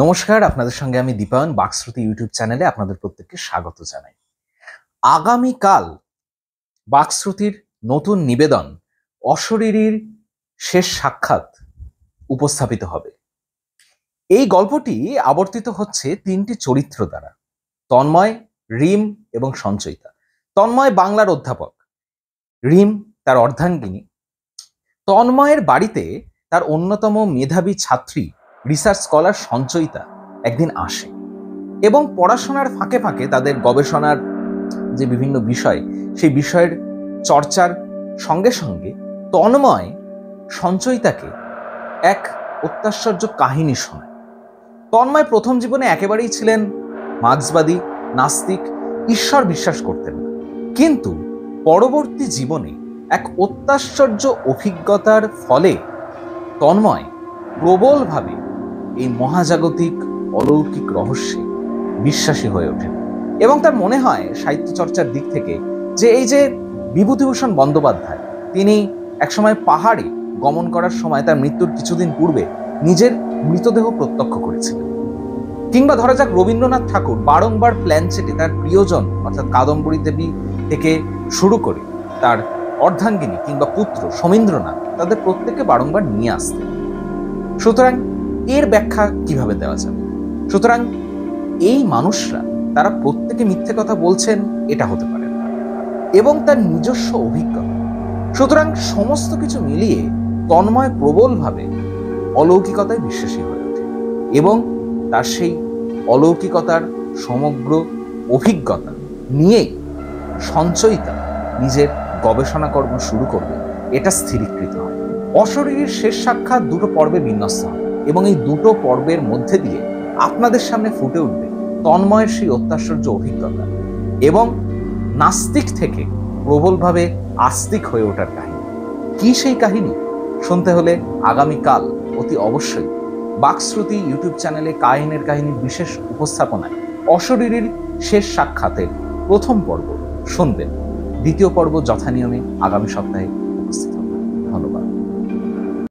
নমস্কার, আপনাদের সঙ্গে আমি দীপায়ন বাকশ্রুতি ইউটিউব চ্যানেলে আপনাদের প্রত্যেককে স্বাগত জানাই। আগামীকাল বাকশ্রুতির নতুন নিবেদন অশরীরীর শেষ সাক্ষাৎ উপস্থাপিত হবে। এই গল্পটি আবর্তিত হচ্ছে তিনটি চরিত্র দ্বারা: তন্ময়, রিম এবং সঞ্চয়িতা। তন্ময় বাংলার অধ্যাপক, রিম তার অর্ধাঙ্গিনী। তন্ময়ের বাড়িতে তার অন্যতম মেধাবী ছাত্রী রিসার্চ স্কলার সঞ্চয়িতা একদিন আসে এবং পড়াশোনার ফাঁকে ফাঁকে তাদের গবেষণার যে বিভিন্ন বিষয়, সেই বিষয়ের চর্চার সঙ্গে সঙ্গে তন্ময় সঞ্চয়িতাকে এক অত্যাশ্চর্য কাহিনী শোনায়। তন্ময় প্রথম জীবনে একেবারেই ছিলেন মার্ক্সবাদী, নাস্তিক, ঈশ্বর বিশ্বাস করতেন না। কিন্তু পরবর্তী জীবনে এক অত্যাশ্চর্য অভিজ্ঞতার ফলে তন্ময় প্রবলভাবে এই মহাজাগতিক অলৌকিক রহস্যে বিশ্বাসী হয়ে ওঠেন এবং তার মনে হয় সাহিত্য চর্চার দিক থেকে যে এই যে বিভূতিভূষণ বন্দ্যোপাধ্যায়, তিনি একসময় পাহাড়ে গমন করার সময় তার মৃত্যুর কিছুদিন পূর্বে নিজের মৃতদেহ প্রত্যক্ষ করেছিলেন, কিংবা ধরা যাক রবীন্দ্রনাথ ঠাকুর বারংবার প্ল্যানচেটে তার প্রিয়জন অর্থাৎ কাদম্বরী দেবী থেকে শুরু করে তার অর্ধাঙ্গিনী কিংবা পুত্র সমীন্দ্রনাথ, তাদের প্রত্যেককে বারংবার নিয়ে আসতেন। সুতরাং এর ব্যাখ্যা কিভাবে দেওয়া যাবে? সুতরাং এই মানুষরা তারা প্রত্যেকে মিথ্যে কথা বলছেন, এটা হতে পারে না, এবং তার নিজস্ব অভিজ্ঞতা। সুতরাং সমস্ত কিছু মিলিয়ে তন্ময় প্রবলভাবে অলৌকিকতায় বিশ্বাসী হয়ে ওঠে এবং তার সেই অলৌকিকতার সমগ্র অভিজ্ঞতা নিয়েই সঞ্চয়িতা নিজের গবেষণা কর্ম শুরু করবে, এটা স্থিরীকৃত হয়। অশরীরীর শেষ সাক্ষাৎ দুটো পর্বে বিন্যস্ত হয় এবং এই দুটো পর্বের মধ্যে দিয়ে আপনাদের সামনে ফুটে উঠবে তন্ময়ের সেই অত্যাশ্চর্য অভিজ্ঞতা এবং নাস্তিক থেকে প্রবলভাবে আস্তিক হয়ে ওঠার কাহিনী। কি সেই কাহিনী? শুনতে হলে আগামীকাল অতি অবশ্যই বাকশ্রুতি ইউটিউব চ্যানেলে কাহিনীর কাহিনীর বিশেষ উপস্থাপনায় অশরীরীর শেষ সাক্ষাতের প্রথম পর্ব শুনবেন। দ্বিতীয় পর্ব যথানিয়মে আগামী সপ্তাহে